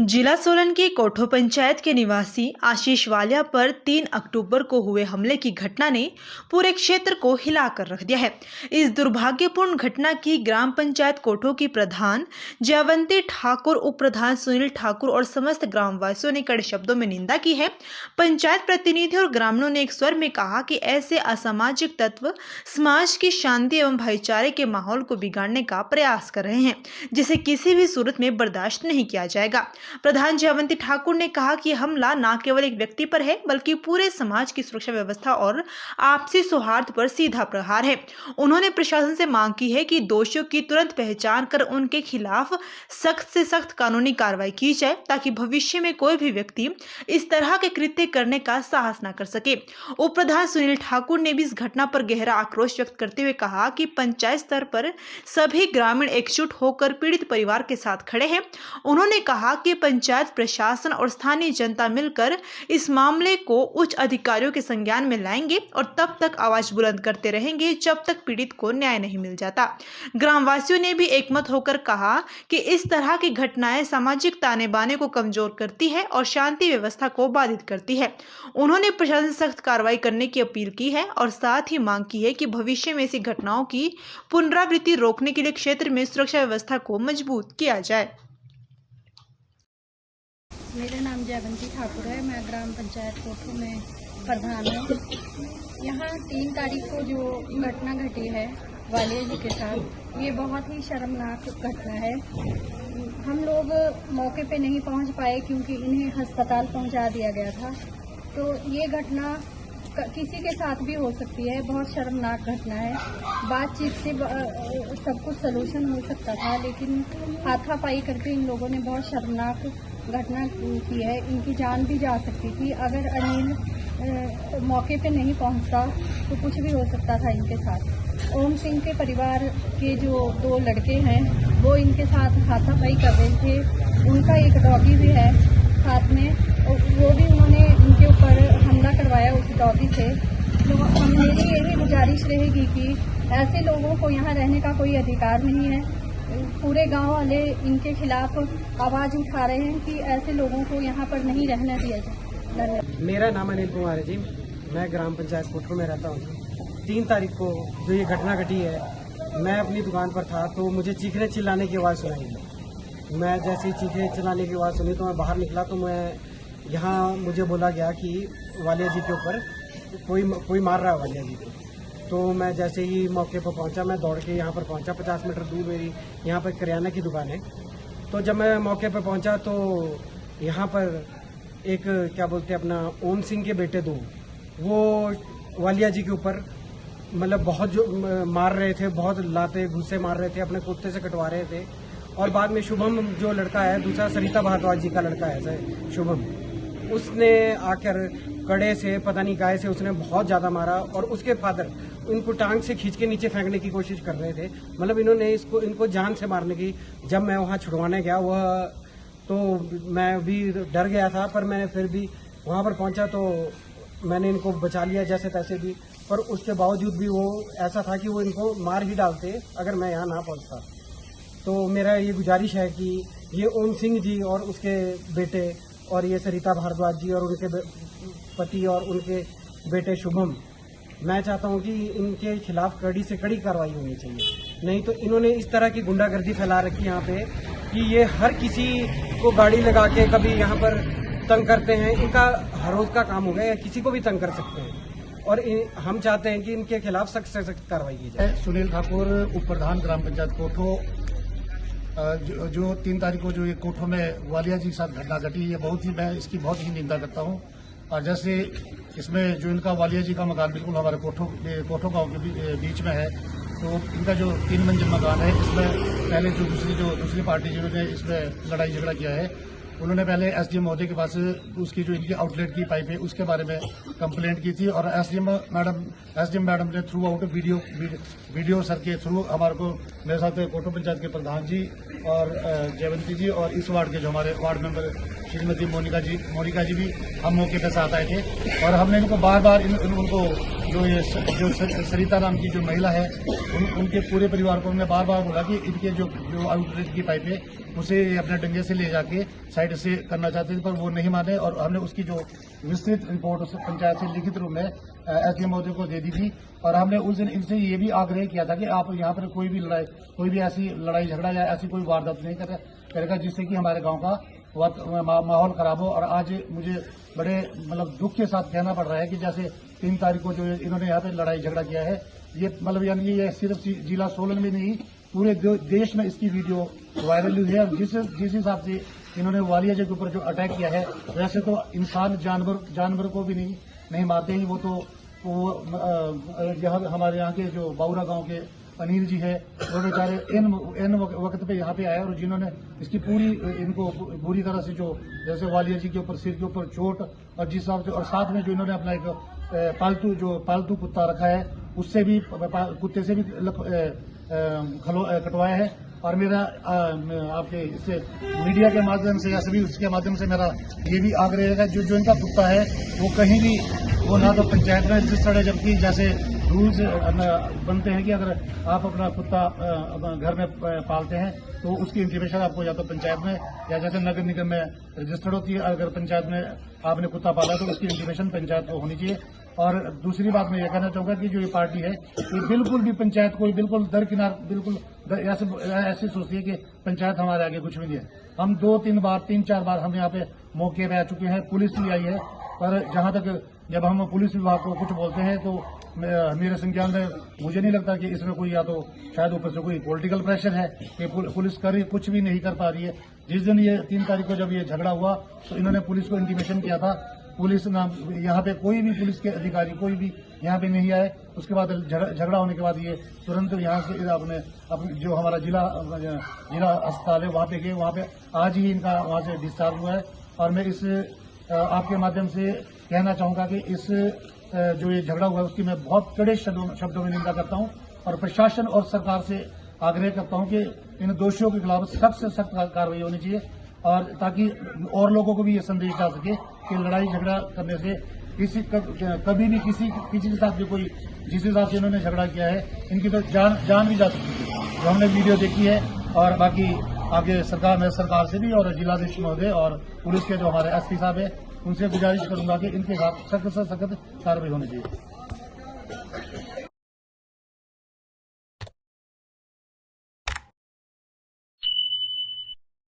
जिला सोलन की कोठो पंचायत के निवासी आशीष वालिया पर 3 अक्टूबर को हुए हमले की घटना ने पूरे क्षेत्र को हिलाकर रख दिया है। इस दुर्भाग्यपूर्ण घटना की ग्राम पंचायत कोठो की प्रधान जयवंती ठाकुर, उप प्रधान सुनील ठाकुर और समस्त ग्रामवासियों ने कड़े शब्दों में निंदा की है। पंचायत प्रतिनिधि और ग्रामीणों ने एक स्वर में कहा कि ऐसे असामाजिक तत्व समाज की शांति एवं भाईचारे के माहौल को बिगाड़ने का प्रयास कर रहे हैं, जिसे किसी भी सूरत में बर्दाश्त नहीं किया जाएगा। प्रधान जयवंती ठाकुर ने कहा कि हमला न केवल एक व्यक्ति पर है बल्कि पूरे समाज की सुरक्षा व्यवस्था और आपसी सौहार्द पर सीधा प्रहार है। उन्होंने प्रशासन से मांग की है कि दोषियों की तुरंत पहचान कर उनके खिलाफ सख्त से सख्त कानूनी कार्रवाई की जाए ताकि भविष्य में कोई भी व्यक्ति इस तरह के कृत्य करने का साहस न कर सके। उप प्रधान सुनील ठाकुर ने भी इस घटना पर गहरा आक्रोश व्यक्त करते हुए कहा कि पंचायत स्तर पर सभी ग्रामीण एकजुट होकर पीड़ित परिवार के साथ खड़े हैं। उन्होंने कहा कि पंचायत प्रशासन और स्थानीय जनता मिलकर इस मामले को उच्च अधिकारियों के संज्ञान में लाएंगे और तब तक आवाज बुलंद करते रहेंगे जब तक पीड़ित को न्याय नहीं मिल जाता। ग्रामवासियों ने भी एकमत होकर कहा कि इस तरह की घटनाएं सामाजिक ताने बाने को कमजोर करती है और शांति व्यवस्था को बाधित करती है। उन्होंने प्रशासन से सख्त कार्रवाई करने की अपील की है और साथ ही मांग की है कि भविष्य में ऐसी घटनाओं की पुनरावृत्ति रोकने के लिए क्षेत्र में सुरक्षा व्यवस्था को मजबूत किया जाए। मेरा नाम जयवंती ठाकुर है। मैं ग्राम पंचायत कोठो में प्रधान हूँ। यहाँ 3 तारीख को जो घटना घटी है वालिया जी के साथ, ये बहुत ही शर्मनाक घटना है। हम लोग मौके पे नहीं पहुँच पाए क्योंकि इन्हें अस्पताल पहुँचा दिया गया था। तो ये घटना किसी के साथ भी हो सकती है, बहुत शर्मनाक घटना है। बातचीत से सब कुछ सलूशन हो सकता था, लेकिन हाथापाई करके इन लोगों ने बहुत शर्मनाक घटना की है। इनकी जान भी जा सकती थी। अगर अनिल मौके पे नहीं पहुंचता तो कुछ भी हो सकता था इनके साथ। ओम सिंह के परिवार के जो 2 लड़के हैं वो इनके साथ हाथापाई कर रहे थे। उनका एक डॉगी भी है साथ में, वो भी उन्होंने इनके ऊपर हमला करवाया उस डॉगी से। तो मेरी यही गुजारिश रहेगी कि ऐसे लोगों को यहाँ रहने का कोई अधिकार नहीं है। पूरे गांव वाले इनके खिलाफ आवाज उठा रहे हैं कि ऐसे लोगों को यहाँ पर नहीं रहने दिया जाए। मेरा नाम अनिल कुमार है जी। मैं ग्राम पंचायत कोठो में रहता हूँ। 3 तारीख को जो ये घटना घटी है, मैं अपनी दुकान पर था तो मुझे चीखने चिल्लाने की आवाज़ सुनाई। मैं जैसे ही चीखने चिल्लाने की आवाज़ सुनी तो मैं बाहर निकला तो मैं यहाँ मुझे बोला गया कि वालिया जी के ऊपर कोई मार रहा है वालिया जी को। तो मैं जैसे ही मौके पर पहुंचा, मैं दौड़ के यहाँ पर पहुंचा। 50 मीटर दूर मेरी यहाँ पर किराना की दुकान है। तो जब मैं मौके पर पहुंचा तो यहाँ पर एक क्या बोलते हैं अपना ओम सिंह के बेटे 2 वो वालिया जी के ऊपर मतलब बहुत जो मार रहे थे, बहुत लाते घुस्से मार रहे थे, अपने कुत्ते से कटवा रहे थे। और बाद में शुभम जो लड़का है, दूसरा सरिता भारद्वाज जी का लड़का है शुभम, उसने आकर कड़े से पता नहीं गाय से उसने बहुत ज्यादा मारा और उसके फादर इनको टांग से खींच के नीचे फेंकने की कोशिश कर रहे थे। मतलब इन्होंने इनको जान से मारने की। जब मैं वहां छुड़वाने गया तो मैं भी डर गया था, पर मैंने फिर भी वहां पर पहुंचा तो मैंने इनको बचा लिया जैसे तैसे भी। पर उसके बावजूद भी वो ऐसा था कि वो इनको मार ही डालते अगर मैं यहाँ ना पहुंचता। तो मेरा ये गुजारिश है कि ये ओम सिंह जी और उसके बेटे और ये सरिता भारद्वाज जी और उनके पति और उनके बेटे शुभम, मैं चाहता हूं कि इनके खिलाफ कड़ी से कड़ी कार्रवाई होनी चाहिए। नहीं तो इन्होंने इस तरह की गुंडागर्दी फैला रखी यहाँ पे कि ये हर किसी को गाड़ी लगा के कभी यहाँ पर तंग करते हैं। इनका हर रोज का काम हो गया, किसी को भी तंग कर सकते हैं और हम चाहते हैं कि इनके खिलाफ सख्त से सख्त कार्रवाई की जाए। सुनील ठाकुर, उप प्रधान ग्राम पंचायत कोठो। जो 3 तारीख को जो ये कोठो में वालिया जी के साथ घटना घटी, ये मैं इसकी बहुत ही निंदा करता हूँ। और जैसे इसमें जो इनका वालिया जी का मकान बिल्कुल हमारे कोठो गांव के बीच में है, तो इनका जो 3 मंजिल मकान है, इसमें पहले जो दूसरी पार्टी जिन्होंने इसमें लड़ाई झगड़ा किया है, उन्होंने पहले एसडीएम महोदय के पास उसकी जो इनकी आउटलेट की पाइप है उसके बारे में कंप्लेंट की थी। और एसडीएम मैडम ने थ्रू आउट वीडियो सर के थ्रू हमारे को, मेरे साथ कोठो पंचायत के प्रधान जी और जयवंती जी और इस वार्ड के जो हमारे वार्ड मेंबर श्रीमती मोनिका जी भी हम मौके पर साथ आए थे और हमने इनको बार बार उनको जो सरिता नाम की जो महिला है उनके पूरे परिवार को हमने बार बार बोला कि इनके जो आउटलेट की पाइप है उसे अपने डंगे से ले जाके साइड से करना चाहते थे, पर वो नहीं माने और हमने उसकी जो विस्तृत रिपोर्ट उस पंचायत से लिखित रूप में एसडीएम महोदय को दे दी थी। और हमने उस दिन इनसे ये भी आग्रह किया था कि आप यहाँ पर कोई भी ऐसी लड़ाई झगड़ा या ऐसी कोई वारदात नहीं करेगा जिससे कि हमारे गाँव का माहौल खराब हो। और आज मुझे बड़े दुख के साथ कहना पड़ रहा है कि जैसे 3 तारीख को जो इन्होंने यहाँ पे लड़ाई झगड़ा किया है, ये यानी ये सिर्फ जिला सोलन में नहीं पूरे देश में इसकी वीडियो वायरल हुई है। और जिस हिसाब से इन्होंने वालिया जी के ऊपर जो अटैक किया है, वैसे तो इंसान जानवर को भी नहीं मारते ही। वो तो हमारे यहाँ के जो बाउरा गांव के अनिल जी है, वो बेचारे इन वक्त पे यहाँ पे आए और जिन्होंने इसकी इनको बुरी तरह से जो जैसे वालिया जी के ऊपर सिर के ऊपर चोट और जिस हिसाब से और साथ में जो इन्होंने अपना एक पालतू कुत्ता रखा है उससे भी कुत्ते से भी कटवाया है। और मेरा आपके इससे मीडिया के माध्यम से या सभी उसके माध्यम से मेरा ये भी आग्रह है जो इनका कुत्ता है वो कहीं भी वो ना तो पंचायत में रजिस्टर्ड है, जबकि जैसे रूल्स बनते हैं कि अगर आप अपना कुत्ता घर में पालते हैं तो उसकी इंटीमेशन आपको या तो पंचायत में या जैसे नगर निगम में रजिस्टर्ड होती है। अगर पंचायत में आपने कुत्ता पाला तो उसकी इंटीमेशन पंचायत को होनी चाहिए। और दूसरी बात मैं ये कहना चाहूंगा कि जो ये पार्टी है ये बिल्कुल भी पंचायत को बिल्कुल दरकिनार ऐसे सोचती है कि पंचायत हमारे आगे कुछ भी नहीं है। हम 3-4 बार हम यहाँ पे मौके पे आ चुके हैं, पुलिस भी आई है, पर जहां तक जब हम पुलिस विभाग को कुछ बोलते हैं तो मेरे संज्ञान में मुझे नहीं लगता कि इसमें कोई या तो शायद ऊपर से कोई पॉलिटिकल प्रेशर है कि पुलिस कुछ भी नहीं कर पा रही है। जिस दिन ये 3 तारीख को जब ये झगड़ा हुआ तो इन्होंने पुलिस को इंटीमेशन किया था, पुलिस यहाँ पे कोई भी पुलिस के अधिकारी कोई भी यहाँ पे नहीं आए। उसके बाद झगड़ा होने के बाद ये तुरंत यहाँ से अपने जो हमारा जिला अस्पताल है वहाँ पे गए, वहाँ पे आज ही इनका वहाँ से डिस्चार्ज हुआ है। और मैं इस आपके माध्यम से कहना चाहूंगा कि इस जो ये झगड़ा हुआ है उसकी मैं बहुत कड़े शब्दों में निंदा करता हूँ और प्रशासन और सरकार से आग्रह करता हूँ कि इन दोषियों के खिलाफ सख्त से सख्त कार्रवाई होनी चाहिए और ताकि और लोगों को भी ये संदेश जा सके कि लड़ाई झगड़ा करने से कभी भी किसी के साथ भी कोई जिस हिसाब से इन्होंने झगड़ा किया है इनकी तो जान भी जा सकती है, जो हमने वीडियो देखी है। और बाकी आगे सरकार से भी और जिलाधीश महोदय और पुलिस के जो हमारे एसपी साहब है उनसे गुजारिश करूंगा कि इनके खिलाफ सख्त से सख्त कार्रवाई होनी चाहिए।